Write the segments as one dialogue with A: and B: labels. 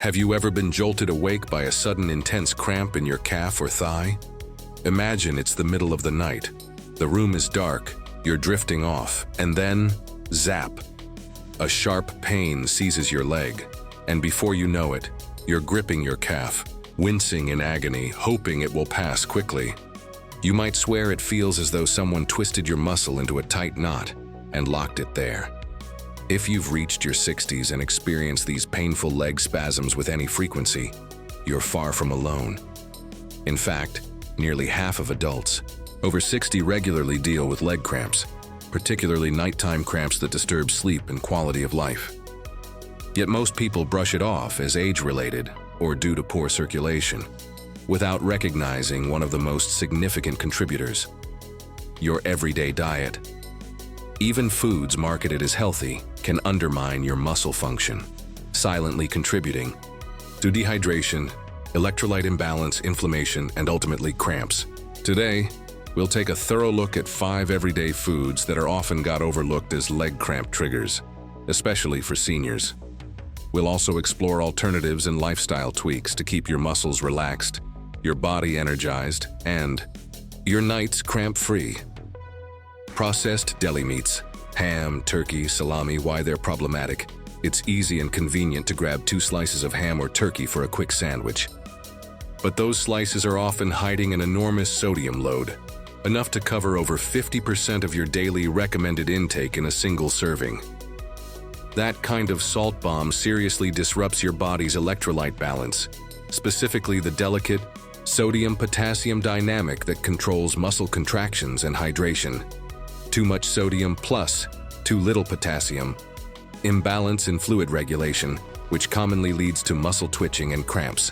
A: Have you ever been jolted awake by a sudden intense cramp in your calf or thigh? Imagine it's the middle of the night. The room is dark, you're drifting off, and then, zap! A sharp pain seizes your leg, and before you know it, you're gripping your calf, wincing in agony, hoping it will pass quickly. You might swear it feels as though someone twisted your muscle into a tight knot and locked it there. If you've reached your 60s and experienced these painful leg spasms with any frequency, you're far from alone. In fact, nearly half of adults, over 60, regularly deal with leg cramps, particularly nighttime cramps that disturb sleep and quality of life. Yet most people brush it off as age-related or due to poor circulation, without recognizing one of the most significant contributors: your everyday diet. Even foods marketed as healthy can undermine your muscle function, silently contributing to dehydration, electrolyte imbalance, inflammation, and ultimately cramps. Today, we'll take a thorough look at 5 everyday foods that are often got overlooked as leg cramp triggers, especially for seniors. We'll also explore alternatives and lifestyle tweaks to keep your muscles relaxed, your body energized, and your nights cramp-free. Processed deli meats, ham, turkey, salami, why they're problematic. It's easy and convenient to grab 2 slices of ham or turkey for a quick sandwich. But those slices are often hiding an enormous sodium load, enough to cover over 50% of your daily recommended intake in a single serving. That kind of salt bomb seriously disrupts your body's electrolyte balance, specifically the delicate sodium-potassium dynamic that controls muscle contractions and hydration. Too much sodium plus too little potassium. Imbalance in fluid regulation, which commonly leads to muscle twitching and cramps.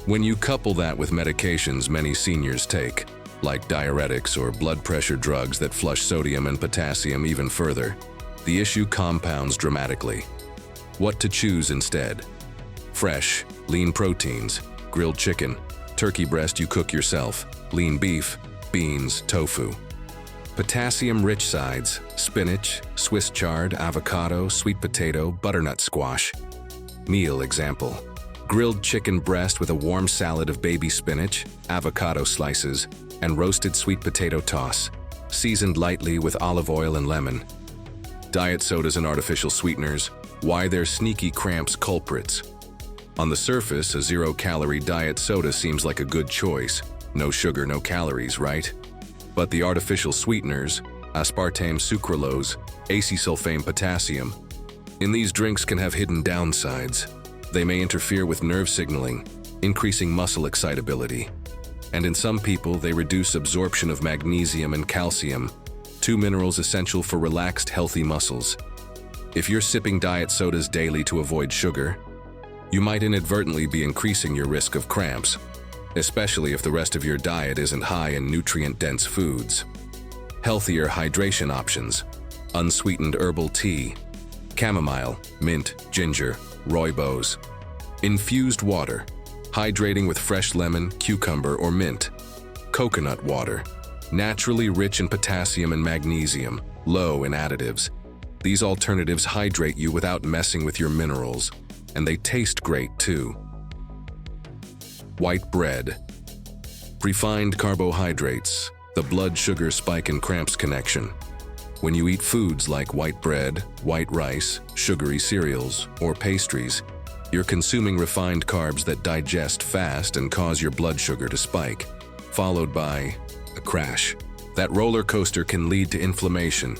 A: When you couple that with medications many seniors take, like diuretics or blood pressure drugs that flush sodium and potassium even further, the issue compounds dramatically. What to choose instead? Fresh, lean proteins, grilled chicken, turkey breast you cook yourself, lean beef, beans, tofu. Potassium-rich sides: spinach, Swiss chard, avocado, sweet potato, butternut squash. Meal example: grilled chicken breast with a warm salad of baby spinach, avocado slices, and roasted sweet potato toss, seasoned lightly with olive oil and lemon. Diet sodas and artificial sweeteners, why they're sneaky cramps culprits. On the surface, a 0-calorie diet soda seems like a good choice. No sugar, no calories, right? But the artificial sweeteners, aspartame sucralose, acesulfame potassium, in these drinks can have hidden downsides. They may interfere with nerve signaling, increasing muscle excitability. And in some people, they reduce absorption of magnesium and calcium, 2 minerals essential for relaxed, healthy muscles. If you're sipping diet sodas daily to avoid sugar, you might inadvertently be increasing your risk of cramps, especially if the rest of your diet isn't high in nutrient-dense foods. Healthier hydration options: unsweetened herbal tea, chamomile, mint, ginger, rooibos. Infused water, hydrating with fresh lemon, cucumber, or mint. Coconut water, naturally rich in potassium and magnesium, low in additives. These alternatives hydrate you without messing with your minerals, and they taste great too. White bread. Refined carbohydrates, the blood sugar spike and cramps connection. When you eat foods like white bread, white rice, sugary cereals, or pastries, you're consuming refined carbs that digest fast and cause your blood sugar to spike, followed by a crash. That roller coaster can lead to inflammation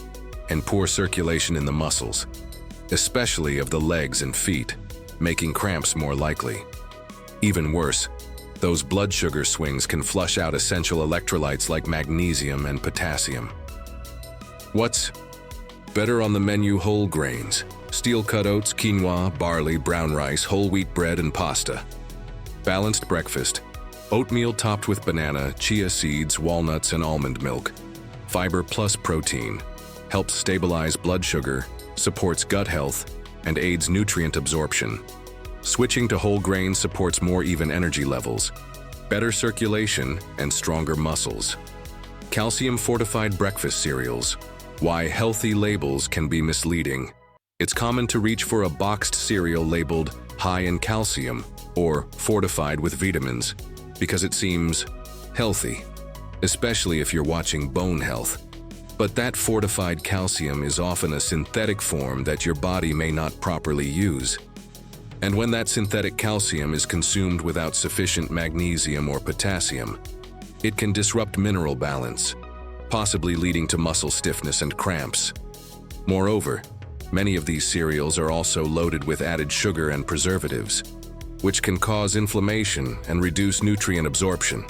A: and poor circulation in the muscles, especially of the legs and feet, making cramps more likely. Even worse, those blood sugar swings can flush out essential electrolytes like magnesium and potassium. What's better on the menu? Whole grains, steel-cut oats, quinoa, barley, brown rice, whole wheat bread, and pasta. Balanced breakfast: oatmeal topped with banana, chia seeds, walnuts, and almond milk. Fiber plus protein, helps stabilize blood sugar, supports gut health, and aids nutrient absorption. Switching to whole grains supports more even energy levels, better circulation, and stronger muscles. Calcium-fortified breakfast cereals, why healthy labels can be misleading. It's common to reach for a boxed cereal labeled high in calcium, or fortified with vitamins, because it seems healthy, especially if you're watching bone health. But that fortified calcium is often a synthetic form that your body may not properly use. And when that synthetic calcium is consumed without sufficient magnesium or potassium, it can disrupt mineral balance, possibly leading to muscle stiffness and cramps. Moreover, many of these cereals are also loaded with added sugar and preservatives, which can cause inflammation and reduce nutrient absorption.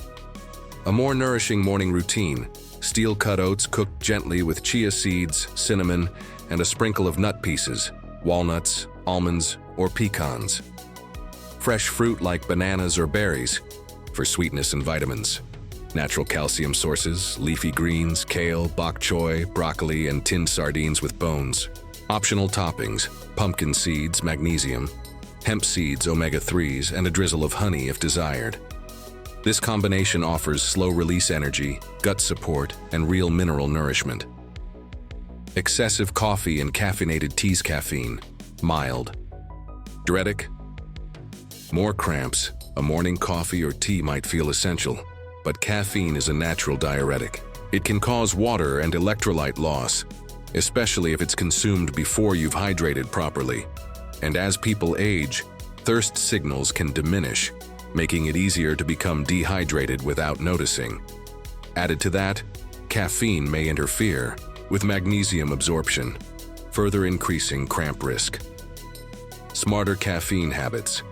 A: A more nourishing morning routine: steel-cut oats cooked gently with chia seeds, cinnamon, and a sprinkle of nut pieces, walnuts, almonds, or pecans. Fresh fruit like bananas or berries for sweetness and vitamins. Natural calcium sources: leafy greens, kale, bok choy, broccoli, and tinned sardines with bones. Optional toppings: pumpkin seeds, magnesium, hemp seeds, omega-3s, and a drizzle of honey if desired. This combination offers slow-release energy, gut support, and real mineral nourishment. Excessive coffee and caffeinated teas. Caffeine, mild. Diuretic. More cramps. A morning coffee or tea might feel essential, but caffeine is a natural diuretic. It can cause water and electrolyte loss, especially if it's consumed before you've hydrated properly. And as people age, thirst signals can diminish, making it easier to become dehydrated without noticing. Added to that, caffeine may interfere with magnesium absorption, further increasing cramp risk. Smarter caffeine habits: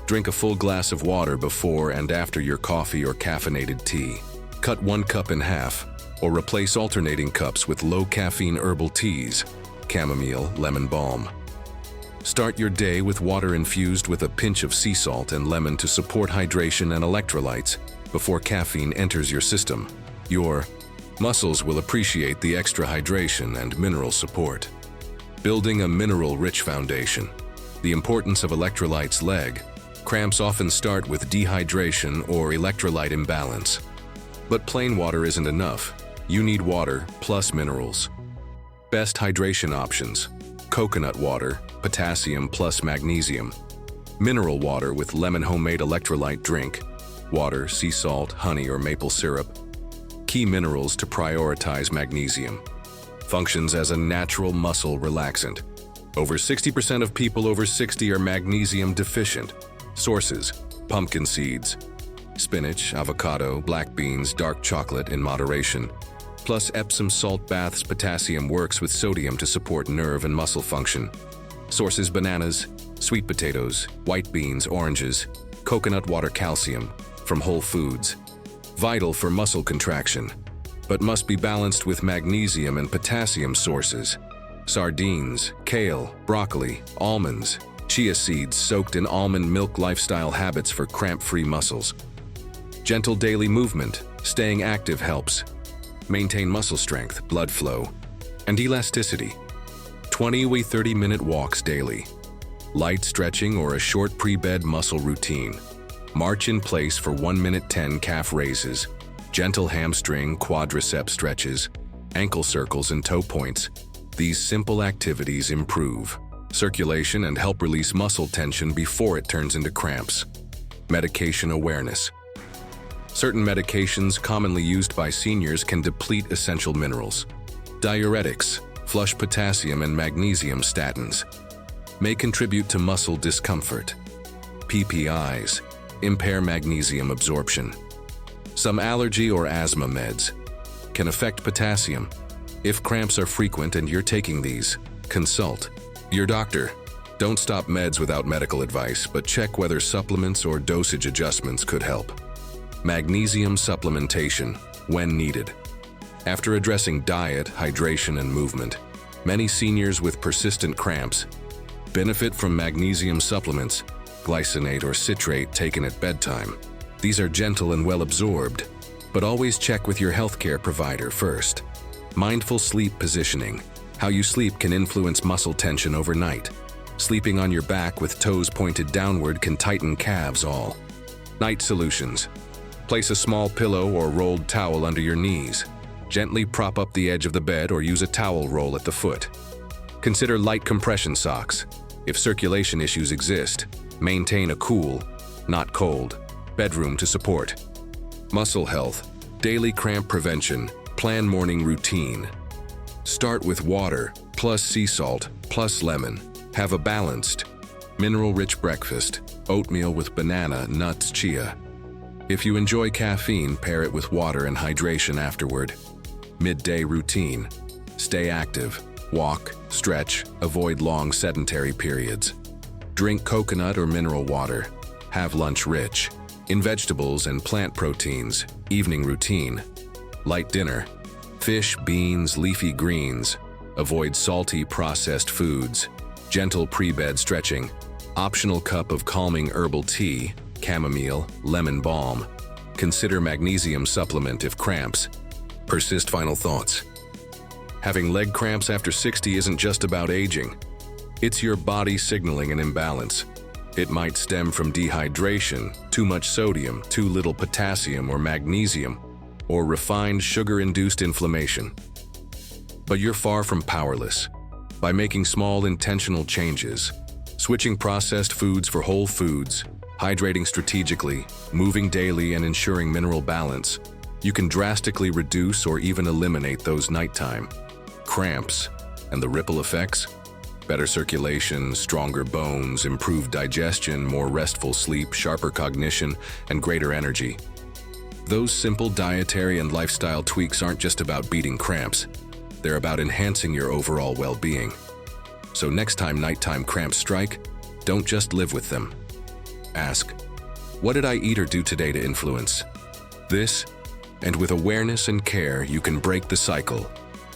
A: drink a full glass of water before and after your coffee or caffeinated tea. Cut 1 cup in half, or replace alternating cups with low-caffeine herbal teas, chamomile, lemon balm. Start your day with water infused with a pinch of sea salt and lemon to support hydration and electrolytes before caffeine enters your system. Your muscles will appreciate the extra hydration and mineral support. Building a mineral-rich foundation. The importance of electrolytes. Cramps often start with dehydration or electrolyte imbalance. But plain water isn't enough. You need water plus minerals. Best hydration options: coconut water, potassium plus magnesium. Mineral water with lemon homemade electrolyte drink. Water, sea salt, honey, or maple syrup. Key minerals to prioritize: magnesium. Functions as a natural muscle relaxant. Over 60% of people over 60 are magnesium deficient. Sources: pumpkin seeds, spinach, avocado, black beans, dark chocolate in moderation, plus Epsom salt baths. Potassium works with sodium to support nerve and muscle function. Sources: bananas, sweet potatoes, white beans, oranges, coconut water. Calcium from whole foods, vital for muscle contraction, but must be balanced with magnesium and potassium sources. Sardines, kale, broccoli, almonds, chia seeds soaked in almond milk. Lifestyle habits for cramp-free muscles. Gentle daily movement. Staying active helps maintain muscle strength, blood flow, and elasticity. 20-30-minute walks daily. Light stretching or a short pre-bed muscle routine. March in place for 1 minute 10 calf raises, gentle hamstring, quadricep stretches, ankle circles, and toe points. These simple activities improve circulation and help release muscle tension before it turns into cramps. Medication awareness. Certain medications commonly used by seniors can deplete essential minerals. Diuretics, flush potassium and magnesium. Statins may contribute to muscle discomfort. PPIs impair magnesium absorption. Some allergy or asthma meds can affect potassium. If cramps are frequent and you're taking these, consult your doctor. Don't stop meds without medical advice, but check whether supplements or dosage adjustments could help. Magnesium supplementation when needed. After addressing diet, hydration, and movement, many seniors with persistent cramps benefit from magnesium supplements, glycinate or citrate taken at bedtime. These are gentle and well absorbed, but always check with your healthcare provider first. Mindful sleep positioning. How you sleep can influence muscle tension overnight. Sleeping on your back with toes pointed downward can tighten calves. All night solutions. Place a small pillow or rolled towel under your knees. Gently prop up the edge of the bed or use a towel roll at the foot. Consider light compression socks. If circulation issues exist, Maintain a cool, not cold, bedroom to support. Muscle health, daily cramp prevention, plan morning routine. Start with water, plus sea salt, plus lemon. Have a balanced, mineral-rich breakfast, oatmeal with banana, nuts, chia. If you enjoy caffeine, pair it with water and hydration afterward. Midday routine. Stay active, walk, stretch, avoid long sedentary periods. Drink coconut or mineral water. Have lunch rich in vegetables and plant proteins. Evening routine. Light dinner. Fish, beans, leafy greens. Avoid salty processed foods. Gentle pre-bed stretching. Optional cup of calming herbal tea, chamomile, lemon balm. Consider magnesium supplement if cramps persist. Final thoughts. Having leg cramps after 60 isn't just about aging. It's your body signaling an imbalance. It might stem from dehydration, too much sodium, too little potassium or magnesium, or refined sugar-induced inflammation. But you're far from powerless. By making small intentional changes, switching processed foods for whole foods, hydrating strategically, moving daily, and ensuring mineral balance, you can drastically reduce or even eliminate those nighttime cramps and the ripple effects. Better circulation, stronger bones, improved digestion, more restful sleep, sharper cognition, and greater energy. Those simple dietary and lifestyle tweaks aren't just about beating cramps. They're about enhancing your overall well-being. So next time nighttime cramps strike, don't just live with them. Ask, what did I eat or do today to influence this? And with awareness and care, you can break the cycle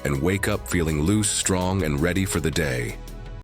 A: and wake up feeling loose, strong, and ready for the day.